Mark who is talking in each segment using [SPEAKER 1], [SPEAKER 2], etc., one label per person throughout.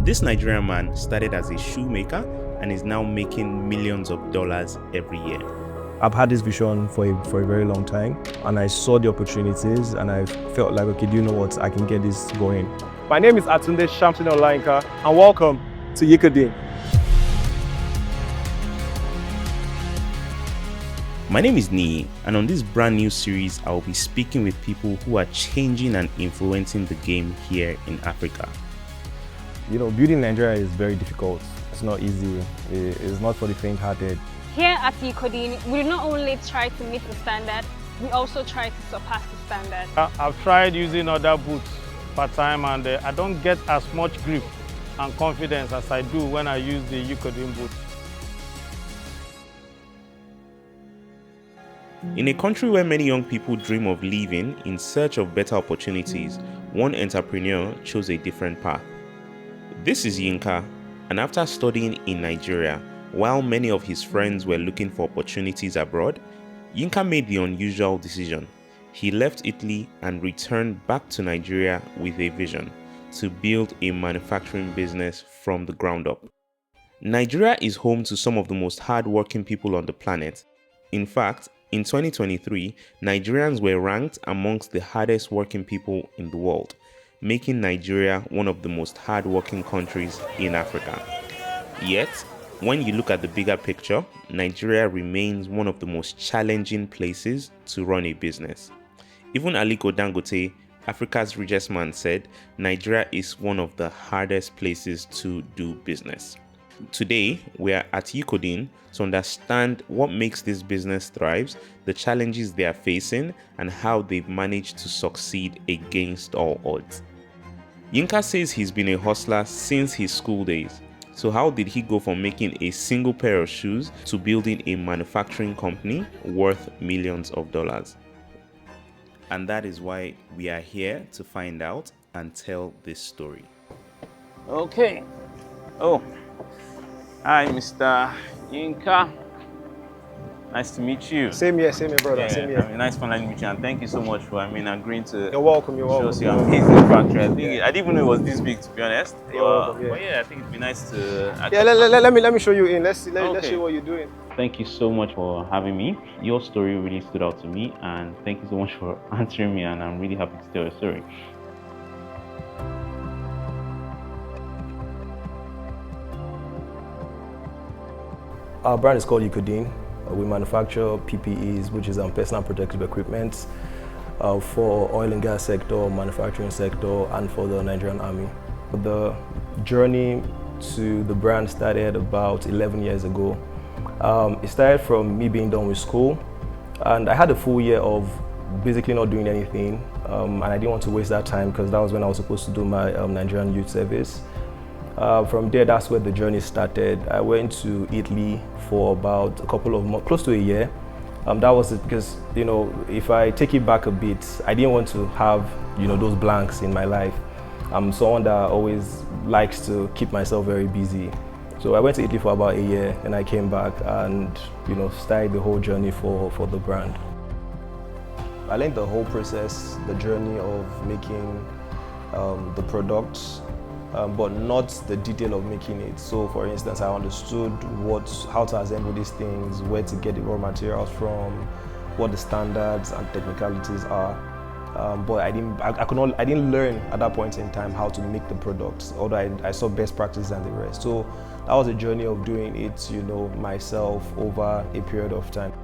[SPEAKER 1] This Nigerian man started as a shoemaker and is now making millions of dollars every year.
[SPEAKER 2] I've had this vision for a very long time, and I saw the opportunities and I felt like, okay, do you know what, I can get this going.
[SPEAKER 3] My name is Atunde Shamsin Olayinka, and welcome to YIKODEEN.
[SPEAKER 1] My name is Nii, and on this brand new series, I will be speaking with people who are changing and influencing the game here in Africa.
[SPEAKER 2] You know, building Nigeria is very difficult. It's not easy. It's not for the faint-hearted.
[SPEAKER 4] Here at YIKODEEN, we do not only try to meet the standard, we also try to surpass the standard.
[SPEAKER 3] I've tried using other boots part-time, and I don't get as much grip and confidence as I do when I use the YIKODEEN boot.
[SPEAKER 1] In a country where many young people dream of living in search of better opportunities, one entrepreneur chose a different path. This is Yinka, and after studying in Nigeria, while many of his friends were looking for opportunities abroad, Yinka made the unusual decision. He left Italy and returned back to Nigeria with a vision to build a manufacturing business from the ground up. Nigeria is home to some of the most hardworking people on the planet. In fact, in 2023, Nigerians were ranked amongst the hardest working people in the world, making Nigeria one of the most hardworking countries in Africa. Yet, when you look at the bigger picture, Nigeria remains one of the most challenging places to run a business. Even Aliko Dangote, Africa's richest man, said Nigeria is one of the hardest places to do business. Today, we are at YIKODEEN to understand what makes this business thrive, the challenges they are facing, and how they've managed to succeed against all odds. Yinka says he's been a hustler since his school days. So how did he go from making a single pair of shoes to building a manufacturing company worth millions of dollars? And that is why we are here to find out and tell this story.
[SPEAKER 5] Okay. Oh. Hi, Mr. Yinka. Nice to meet you.
[SPEAKER 3] Same here, brother.
[SPEAKER 5] Yeah,
[SPEAKER 3] same here.
[SPEAKER 5] Nice fun to meet you, and thank you so much for agreeing to.
[SPEAKER 3] You're welcome.
[SPEAKER 5] Show us your amazing factory. I didn't even know it was this big, to be honest.
[SPEAKER 3] You're welcome. Yeah.
[SPEAKER 5] But yeah, I think it'd be nice to.
[SPEAKER 3] Let me show you in. Let's see what you're doing.
[SPEAKER 5] Thank you so much for having me. Your story really stood out to me, and thank you so much for answering me. And I'm really happy to tell your story.
[SPEAKER 2] Our brand is called YIKODEEN. We manufacture PPEs, which is personal protective equipment for oil and gas sector, manufacturing sector, and for the Nigerian Army. The journey to the brand started about 11 years ago. It started from me being done with school, and I had a full year of basically not doing anything, and I didn't want to waste that time because that was when I was supposed to do my Nigerian youth service. From there, that's where the journey started. I went to Italy for about a couple of months, close to a year. That was it because, you know, if I take it back a bit, I didn't want to have, you know, those blanks in my life. I'm someone that always likes to keep myself very busy. So I went to Italy for about a year, and I came back and, you know, started the whole journey for the brand. I learned the whole process, the journey of making the products, but not the detail of making it. So for instance, I understood how to assemble these things, where to get the raw materials from, what the standards and technicalities are. But I didn't learn at that point in time how to make the products, although I saw best practices and the rest. So that was a journey of doing it, you know, myself over a period of time.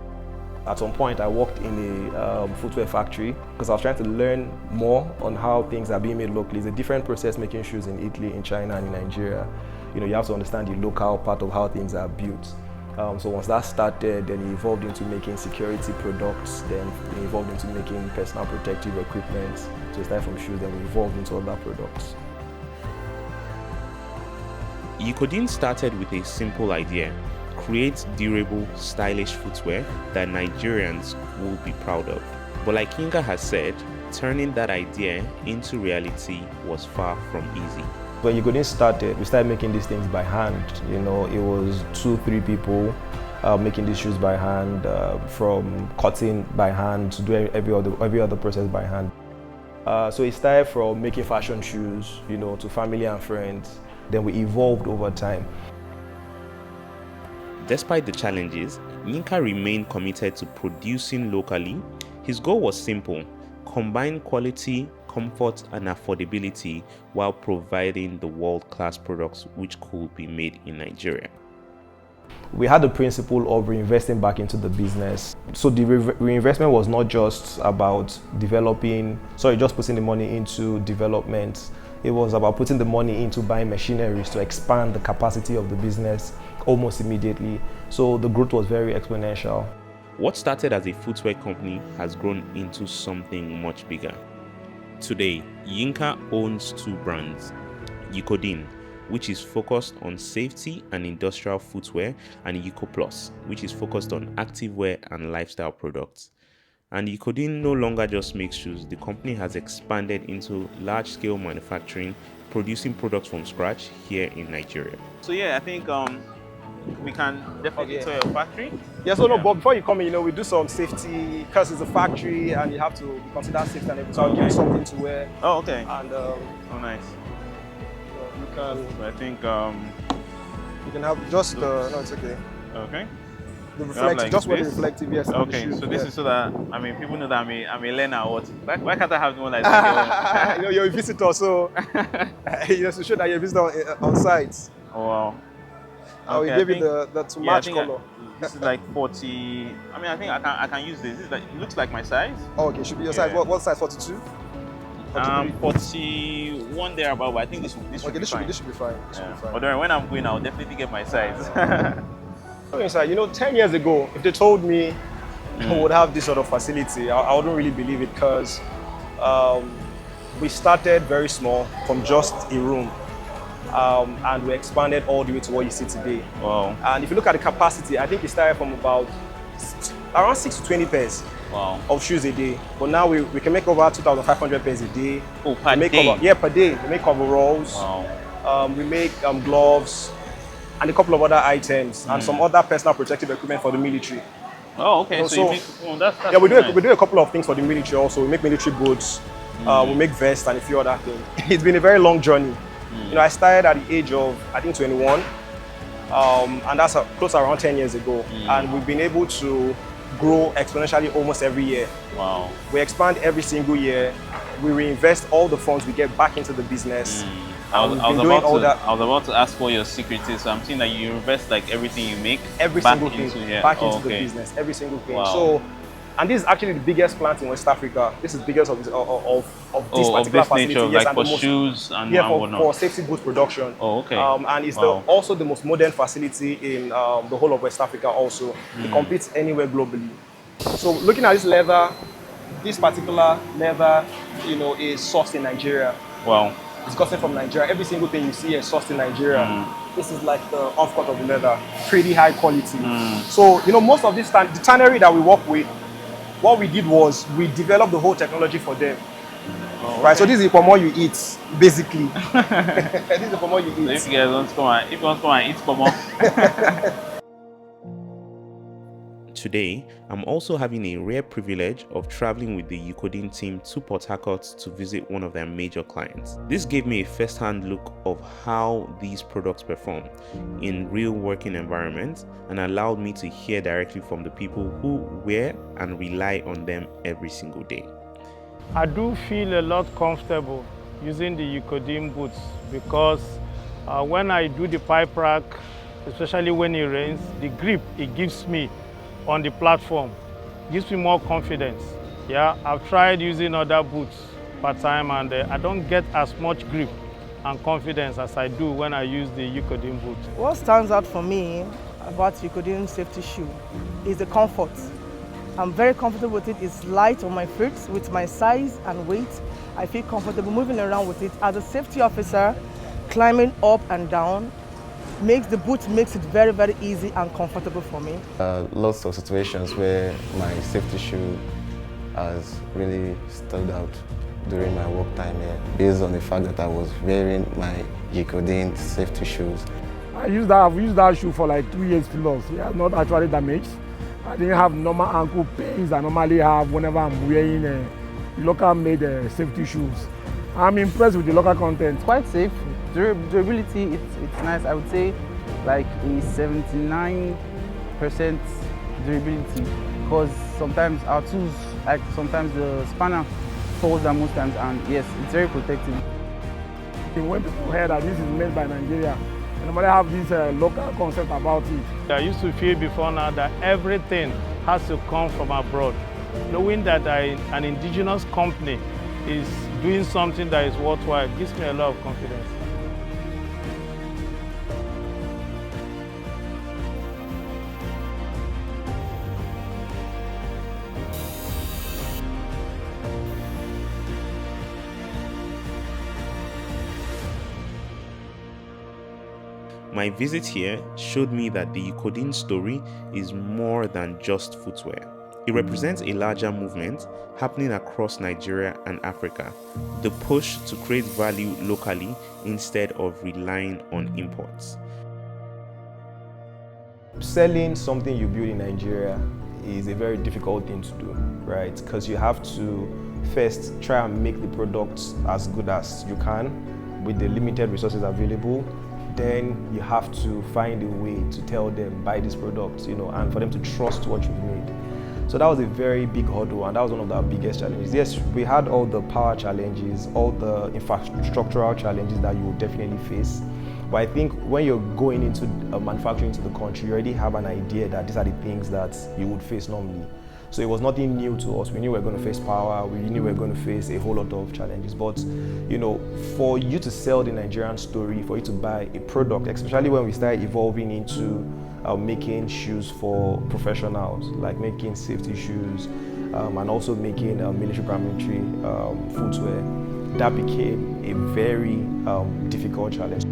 [SPEAKER 2] At some point, I worked in a footwear factory because I was trying to learn more on how things are being made locally. It's a different process making shoes in Italy, in China, and in Nigeria. You know, you have to understand the local part of how things are built. So once that started, then it evolved into making security products, then it evolved into making personal protective equipment. So it started from shoes, then we evolved into other products.
[SPEAKER 1] YIKODEEN started with a simple idea: create durable, stylish footwear that Nigerians will be proud of. But like Yinka has said, turning that idea into reality was far from easy.
[SPEAKER 2] When YIKODEEN started, we started making these things by hand. You know, it was 2-3 people making these shoes by hand, from cutting by hand to do every other process by hand. So it started from making fashion shoes, you know, to family and friends. Then we evolved over time.
[SPEAKER 1] Despite the challenges, Yinka remained committed to producing locally. His goal was simple: combine quality, comfort, and affordability while providing the world-class products which could be made in Nigeria.
[SPEAKER 2] We had the principle of reinvesting back into the business. So the reinvestment was not just about just putting the money into development. It was about putting the money into buying machineries to expand the capacity of the business almost immediately. So the growth was very exponential.
[SPEAKER 1] What started as a footwear company has grown into something much bigger. Today, Yinka owns two brands: YIKODEEN, which is focused on safety and industrial footwear, and YIKO+, which is focused on activewear and lifestyle products. And YIKODEEN no longer just makes shoes. The company has expanded into large-scale manufacturing, producing products from scratch here in Nigeria. So yeah, I think we can definitely tour your factory.
[SPEAKER 2] Yes, so no, but before you come in, we do some safety, because it's a factory and you have to consider safety and everything. So I'll give you something to wear.
[SPEAKER 1] Oh, okay.
[SPEAKER 2] And
[SPEAKER 1] oh, nice.
[SPEAKER 2] You can.
[SPEAKER 1] So I think
[SPEAKER 2] you can have just no, it's okay.
[SPEAKER 1] Okay.
[SPEAKER 2] The reflective,
[SPEAKER 1] like
[SPEAKER 2] just wear the
[SPEAKER 1] this?
[SPEAKER 2] reflective, yes.
[SPEAKER 1] Okay, so this is so that people know that I'm a learner. Or what? Why can't I have one like that?
[SPEAKER 2] You're a visitor, so you have to show that you're a visitor on site.
[SPEAKER 1] Oh wow.
[SPEAKER 2] We gave you the to match color.
[SPEAKER 1] This is like 40. I think I can use this. It looks like my size.
[SPEAKER 2] Oh, okay, should be your size. What size? 42?
[SPEAKER 1] 41 thereabout. But I think this should be fine.
[SPEAKER 2] This should be fine.
[SPEAKER 1] Although when I'm going, I'll definitely get my size.
[SPEAKER 2] Inside, 10 years ago, if they told me we would have this sort of facility, I wouldn't really believe it, because we started very small from just a room. And we expanded all the way to what you see today.
[SPEAKER 1] Wow.
[SPEAKER 2] And if you look at the capacity, I think it started from about around 6 to 20 pairs of shoes a day. But now we can make over 2,500 pairs a day.
[SPEAKER 1] Oh, per day?
[SPEAKER 2] Yeah, per day. We make overalls.
[SPEAKER 1] Wow.
[SPEAKER 2] We make gloves and a couple of other items and some other personal protective equipment for the military.
[SPEAKER 1] Oh, okay.
[SPEAKER 2] That's
[SPEAKER 1] yeah,
[SPEAKER 2] we do a couple of things for the military also. We make military boots. We make vests and a few other things. It's been a very long journey. I started at the age of, I think, 21, and that's close to around 10 years ago. And we've been able to grow exponentially almost every year.
[SPEAKER 1] Wow.
[SPEAKER 2] We expand every single year. We reinvest all the funds we get back into the business.
[SPEAKER 1] I was about to ask for your secret is. So I'm seeing that you invest like everything you make back into
[SPEAKER 2] the business, every single thing. Wow. So, and this is actually the biggest plant in West Africa. This is the biggest of this particular facility.
[SPEAKER 1] Nature, like for shoes and whatnot.
[SPEAKER 2] For safety boot production.
[SPEAKER 1] Oh, okay.
[SPEAKER 2] And it's also the most modern facility in the whole of West Africa also. It competes anywhere globally. So looking at this leather, this particular leather, is sourced in Nigeria.
[SPEAKER 1] Wow.
[SPEAKER 2] It's gotten from Nigeria. Every single thing you see is sourced in Nigeria. This is like the off-cut of the leather, pretty high quality. So, most of this the tannery that we work with, what we did was we developed the whole technology for them.
[SPEAKER 1] Oh,
[SPEAKER 2] right, so this is the pomo you eat, basically. This is the pomo you eat.
[SPEAKER 1] So if you guys want to come and eat pomo. Today, I'm also having a rare privilege of traveling with the YIKODEEN team to Port Harcourt to visit one of their major clients. This gave me a first-hand look of how these products perform in real working environments and allowed me to hear directly from the people who wear and rely on them every single day.
[SPEAKER 3] I do feel a lot comfortable using the YIKODEEN boots because when I do the pipe rack, especially when it rains, the grip it gives me on the platform gives me more confidence. Yeah, I've tried using other boots per time and I don't get as much grip and confidence as I do when I use the YIKODEEN boot.
[SPEAKER 6] What stands out for me about YIKODEEN safety shoe is the comfort. I'm very comfortable with it. It's light on my feet. With my size and weight, I feel comfortable moving around with it. As a safety officer, climbing up and down, the boot makes it very, very easy and comfortable for me.
[SPEAKER 7] Lots of situations where my safety shoe has really stood out during my work time here, based on the fact that I was wearing my YIKODEEN safety shoes.
[SPEAKER 8] I've used that shoe for like 2 years plus. It has not actually damaged. I didn't have normal ankle pains I normally have whenever I'm wearing local made safety shoes. I'm impressed with the local content.
[SPEAKER 9] Quite safe Durability, it's nice. I would say like a 79% durability, because sometimes our tools, like sometimes the spanner falls down most times, and yes, it's very protective.
[SPEAKER 8] When people hear that this is made by Nigeria, they normally have this local concept about it.
[SPEAKER 3] I used to feel before now that everything has to come from abroad. Knowing that an indigenous company is doing something that is worthwhile gives me a lot of confidence.
[SPEAKER 1] My visit here showed me that the YIKODEEN story is more than just footwear. It represents a larger movement happening across Nigeria and Africa, the push to create value locally instead of relying on imports.
[SPEAKER 2] Selling something you build in Nigeria is a very difficult thing to do, right? Because you have to first try and make the products as good as you can with the limited resources available. Then you have to find a way to tell them, buy this product, and for them to trust what you've made. So that was a very big hurdle, and that was one of our biggest challenges. Yes, we had all the power challenges, all the infrastructural challenges that you will definitely face. But I think when you're going into manufacturing into the country, you already have an idea that these are the things that you would face normally. So it was nothing new to us. We knew we were going to face power, we knew we were going to face a whole lot of challenges. But for you to sell the Nigerian story, for you to buy a product, especially when we started evolving into making shoes for professionals, like making safety shoes, and also making military paramilitary footwear, that became a very difficult challenge.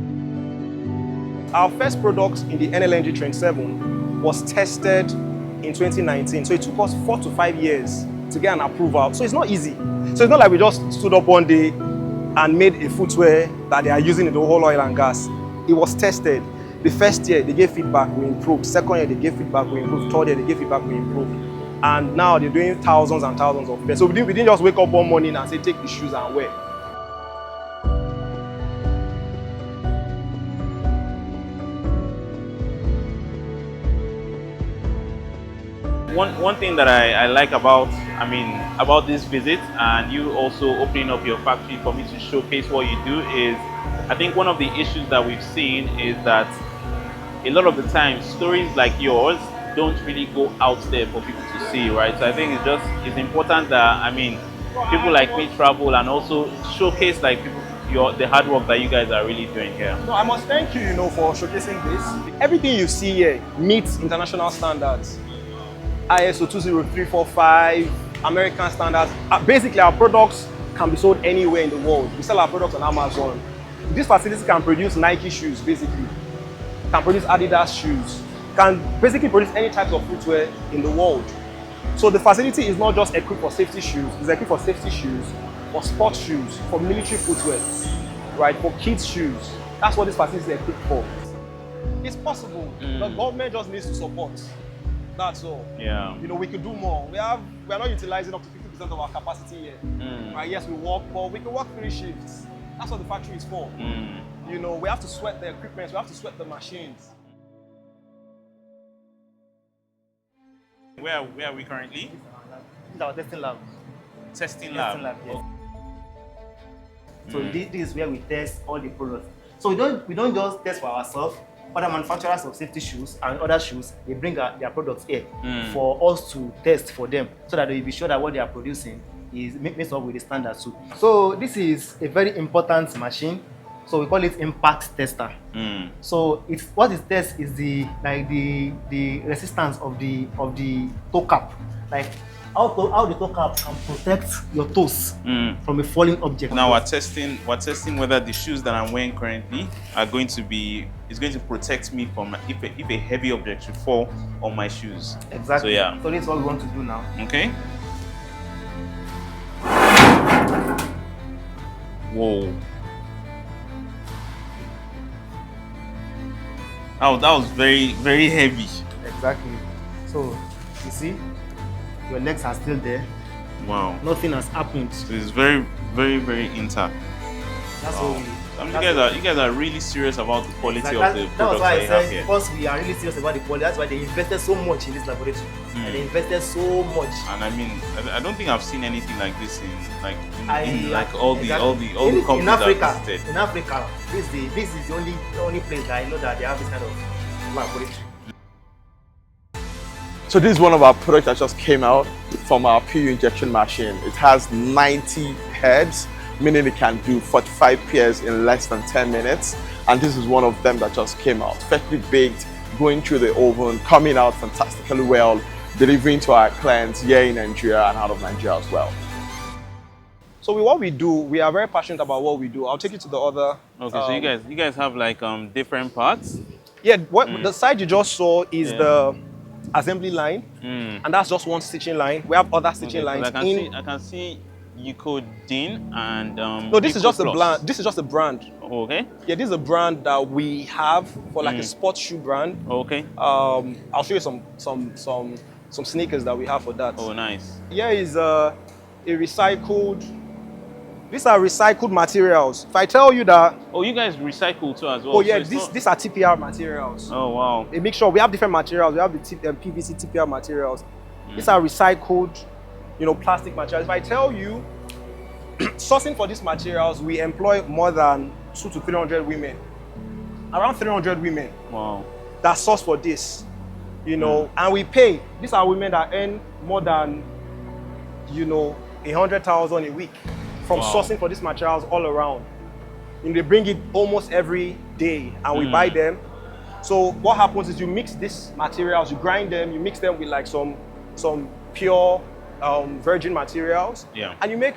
[SPEAKER 2] Our first product in the NLNG Train 7 was tested in 2019, so it took us 4 to 5 years to get an approval. So it's not easy. So it's not like we just stood up one day and made a footwear that they are using in the whole oil and gas. It was tested. The first year they gave feedback, we improved. Second year they gave feedback, we improved. Third year they gave feedback, we improved. And now they're doing thousands and thousands of pairs. So we didn't just wake up one morning and say, take the shoes and wear.
[SPEAKER 5] One thing that I like about this visit, and you also opening up your factory for me to showcase what you do, is I think one of the issues that we've seen is that a lot of the time stories like yours don't really go out there for people to see, right? So I think it's important that people like me travel and also showcase the hard work that you guys are really doing here.
[SPEAKER 2] No, I must thank you, for showcasing this. Everything you see here meets international standards. ISO 20345, American standards. Basically, our products can be sold anywhere in the world. We sell our products on Amazon. This facility can produce Nike shoes, basically. Can produce Adidas shoes. Can basically produce any types of footwear in the world. So the facility is not just equipped for safety shoes. It's equipped for safety shoes, for sports shoes, for military footwear, right? For kids' shoes. That's what this facility is equipped for. It's possible. The government just needs to support. That's all.
[SPEAKER 5] Yeah.
[SPEAKER 2] We could do more. We are not utilizing up to 50% of our capacity here. Right? Yes, we work, but we can work 3 shifts. That's what the factory is for. We have to sweat the equipment, we have to sweat the machines.
[SPEAKER 5] Where are we currently?
[SPEAKER 10] This is our testing lab.
[SPEAKER 5] Testing lab.
[SPEAKER 10] Yes. So this is where we test all the products. So we don't just test for ourselves. Other manufacturers of safety shoes and other shoes, they bring their products here for us to test for them, so that they will be sure that what they are producing is mixed up with the standards too. So this is a very important machine. So we call it impact tester. So what it tests is the resistance of the toe cap, like how the toe cap can protect your toes from a falling object.
[SPEAKER 5] Now we're testing whether the shoes that I'm wearing currently are going to protect me from if a heavy object should fall on my shoes.
[SPEAKER 10] Exactly.
[SPEAKER 5] So yeah.
[SPEAKER 10] So this is what we want to do now.
[SPEAKER 5] Okay. Whoa. Oh, that was very, very heavy.
[SPEAKER 10] Exactly. So you see, your legs are still there.
[SPEAKER 5] Wow.
[SPEAKER 10] Nothing has happened.
[SPEAKER 5] So it's very, very, very intact.
[SPEAKER 10] That's
[SPEAKER 5] I mean, you guys are really serious about the quality of the
[SPEAKER 10] That was
[SPEAKER 5] products
[SPEAKER 10] why
[SPEAKER 5] that
[SPEAKER 10] I
[SPEAKER 5] you have
[SPEAKER 10] said,
[SPEAKER 5] here.
[SPEAKER 10] because we are really serious about the quality, that's why they invested so much in this laboratory. And they invested so much.
[SPEAKER 5] And I mean, I don't think I've seen anything like this in all the
[SPEAKER 10] Exactly.
[SPEAKER 5] companies
[SPEAKER 10] in Africa,
[SPEAKER 5] I've visited.
[SPEAKER 10] In Africa, this is the only place that I know that they have this kind of laboratory.
[SPEAKER 11] So this is one of our products that just came out from our PU injection machine. It has 90 heads, meaning it can do 45 pairs in less than 10 minutes. And this is one of them that just came out, freshly baked, going through the oven, coming out fantastically well, delivering to our clients here in Nigeria and out of Nigeria as well. So with what we do, we are very passionate about what we do. I'll take you to the other.
[SPEAKER 5] Okay, so you guys have like different parts.
[SPEAKER 11] Yeah, the side you just saw is the assembly line, and that's just one stitching line. We have other stitching lines.
[SPEAKER 5] I can see YIKODEEN and
[SPEAKER 11] no, this is just a brand. This is just a brand.
[SPEAKER 5] Oh, okay.
[SPEAKER 11] Yeah, this is a brand that we have for like a sports shoe brand.
[SPEAKER 5] Okay.
[SPEAKER 11] I'll show you some sneakers that we have for that.
[SPEAKER 5] Oh, nice.
[SPEAKER 11] Here is a recycled. These are recycled materials. If I tell you that...
[SPEAKER 5] Oh, you guys recycle too as well?
[SPEAKER 11] Oh yeah, so these are TPR materials.
[SPEAKER 5] Oh wow.
[SPEAKER 11] A mixture. We have different materials. We have the PVC TPR materials. These are recycled, plastic materials. If I tell you, sourcing for these materials, we employ more than 200 to 300 women. Around 300 women.
[SPEAKER 5] Wow.
[SPEAKER 11] That source for this, and we pay. These are women that earn more than, 100,000 a week. From sourcing for these materials all around. They bring it almost every day and we buy them. So what happens is you mix these materials, you grind them, you mix them with like some pure virgin materials.
[SPEAKER 5] Yeah.
[SPEAKER 11] And you make,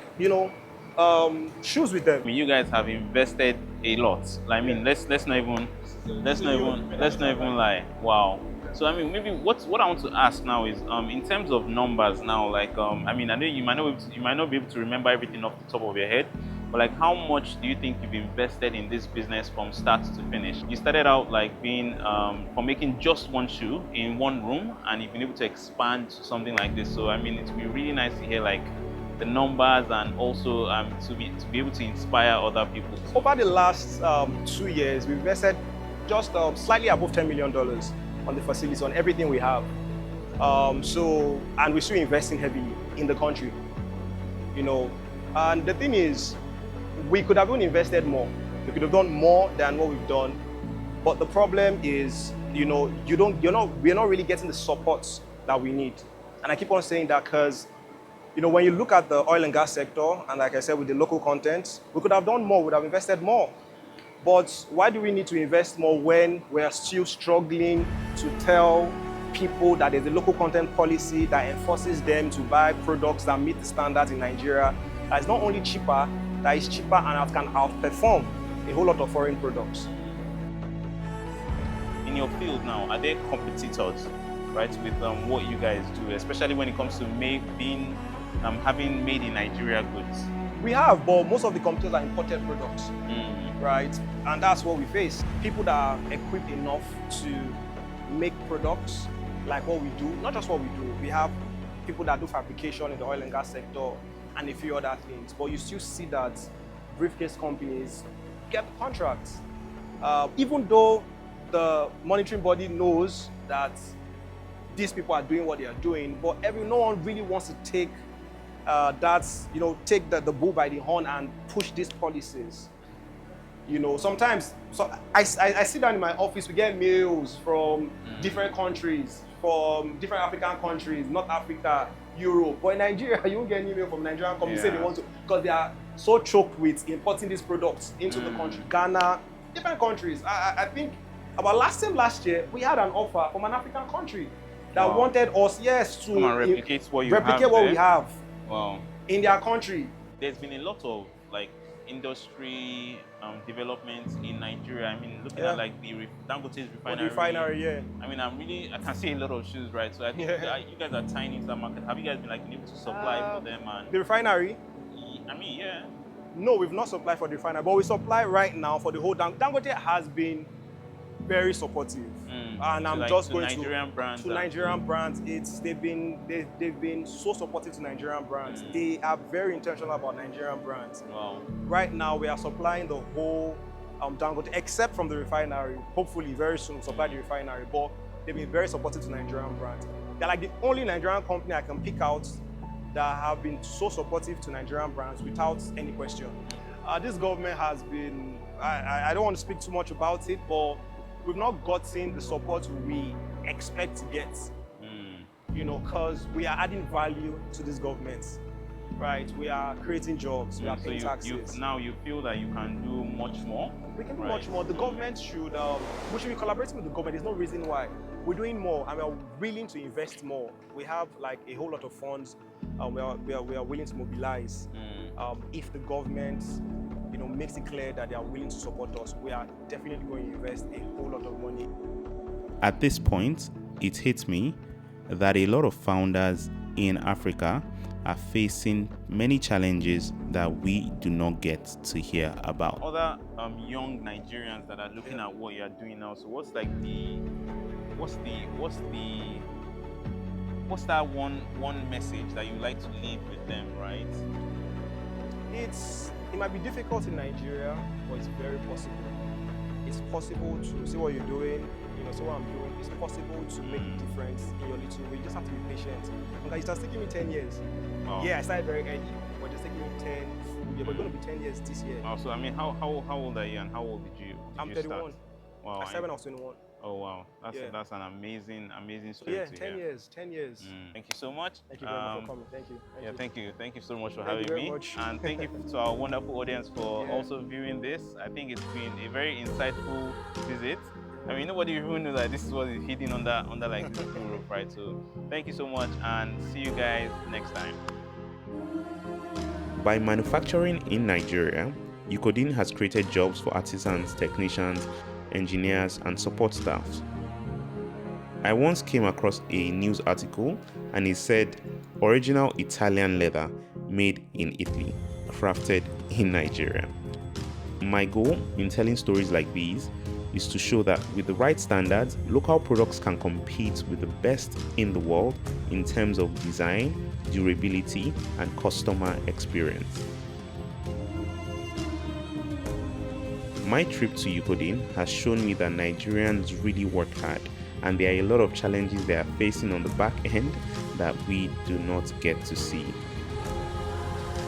[SPEAKER 11] shoes with them.
[SPEAKER 5] I mean, you guys have invested a lot. Like, I mean, let's not even lie. Wow. So I mean, maybe what I want to ask now is, in terms of numbers now, like, I mean, I know you might not be able to remember everything off the top of your head, but like, how much do you think you've invested in this business from start to finish? You started out like being from making just one shoe in one room, and you've been able to expand to something like this. So I mean, it would be really nice to hear like the numbers and also to be able to inspire other people.
[SPEAKER 11] Over the last 2 years, we've invested just slightly above $10 million. On the facilities, on everything we have. And we're still investing heavily in the country, And the thing is, we could have even invested more. We could have done more than what we've done. But the problem is, we're not really getting the support that we need. And I keep on saying that because, when you look at the oil and gas sector, and like I said, with the local content, we could have done more, we would have invested more. But why do we need to invest more when we're still struggling to tell people that there's a local content policy that enforces them to buy products that meet the standards in Nigeria, that is not only cheaper, that is cheaper and can outperform a whole lot of foreign products?
[SPEAKER 5] In your field now, are there competitors, right, with what you guys do, especially when it comes to having made in Nigeria goods?
[SPEAKER 11] We have, but most of the competitors are imported products. Right? And that's what we face. People that are equipped enough to make products like what we do, not just what we do. We have people that do fabrication in the oil and gas sector and a few other things, but you still see that briefcase companies get contracts. Even though the monitoring body knows that these people are doing what they are doing, but no one really wants to take take the bull by the horn and push these policies. Sometimes, I sit down in my office, we get mails from different countries, from different African countries, North Africa, Europe. But in Nigeria, you won't get an email from Nigerian companies saying they want to, because they are so choked with importing these products into the country. Ghana, different countries. I think about last year, we had an offer from an African country that wanted us, to
[SPEAKER 5] come and replicate what
[SPEAKER 11] we have
[SPEAKER 5] wow.
[SPEAKER 11] in their country.
[SPEAKER 5] There's been a lot of like industry developments in Nigeria. I mean, looking at like the Dangote's refinery. I mean, I can see a lot of shoes, right? So I think you guys are tiny in that market. Have you guys been like able to supply for them? And
[SPEAKER 11] the refinery?
[SPEAKER 5] I mean, yeah.
[SPEAKER 11] No, we've not supplied for the refinery, but we supply right now for the whole Dangote has been very supportive, and I'm just going to Nigerian brands. They've been so supportive to Nigerian brands. They are very intentional about Nigerian brands.
[SPEAKER 5] Wow.
[SPEAKER 11] Right now, we are supplying the whole Dangote, except from the refinery. Hopefully, very soon, supply the refinery. But they've been very supportive to Nigerian brands. They're like the only Nigerian company I can pick out that have been so supportive to Nigerian brands without any question. This government has been, I don't want to speak too much about it, but we've not gotten the support we expect to get. You know, because we are adding value to this government, right? We are creating jobs, we are paying taxes.
[SPEAKER 5] Now you feel that you can do much more?
[SPEAKER 11] We can do much more. The government should, we should be collaborating with the government. There's no reason why. We're doing more and we are willing to invest more. We have like a whole lot of funds we are willing to mobilize. If the government, you know, makes it clear that they are willing to support us, we are definitely going to invest a whole lot of money.
[SPEAKER 1] At this point, it hits me that a lot of founders in Africa are facing many challenges that we do not get to hear about.
[SPEAKER 5] Other young Nigerians that are looking at what you are doing now, so what's that one message that you like to leave with them, right?
[SPEAKER 11] It might be difficult in Nigeria, but it's very possible. It's possible to see what you're doing, you know, see what I'm doing. It's possible to make a difference in your little way. You just have to be patient. Because it starts taking me 10 years.
[SPEAKER 5] Oh.
[SPEAKER 11] Yeah, I started very early, but it's taking me 10. Yeah, but it's going to be 10 years this year.
[SPEAKER 5] Oh, so I mean, how old are you and how old did you
[SPEAKER 11] I'm 31.
[SPEAKER 5] start? Wow.
[SPEAKER 11] I started when I was 21.
[SPEAKER 5] Oh wow, that's an amazing story.
[SPEAKER 11] Yeah,
[SPEAKER 5] to
[SPEAKER 11] 10
[SPEAKER 5] hear.
[SPEAKER 11] years, 10 years.
[SPEAKER 5] Thank you so much.
[SPEAKER 11] Thank you very much for coming. Thank you.
[SPEAKER 5] Thank you so much for
[SPEAKER 11] Thank you
[SPEAKER 5] having
[SPEAKER 11] very
[SPEAKER 5] me.
[SPEAKER 11] much.
[SPEAKER 5] And thank you to our wonderful audience for also viewing this. I think it's been a very insightful visit. I mean, nobody even knew that this is what is hidden under like the roof, right? So thank you so much and see you guys next time.
[SPEAKER 1] By manufacturing in Nigeria, YIKODEEN has created jobs for artisans, technicians, engineers, and support staffs. I once came across a news article and it said, original Italian leather made in Italy, crafted in Nigeria. My goal in telling stories like these is to show that with the right standards, local products can compete with the best in the world in terms of design, durability, and customer experience. My trip to YIKODEEN has shown me that Nigerians really work hard, and there are a lot of challenges they are facing on the back end that we do not get to see.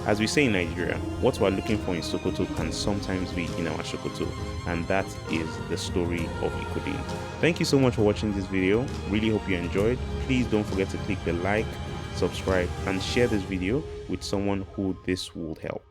[SPEAKER 1] As we say in Nigeria, what we're looking for in Sokoto can sometimes be in our Sokoto, and that is the story of YIKODEEN. Thank you so much for watching this video. Really hope you enjoyed. Please don't forget to click the like, subscribe, and share this video with someone who this would help.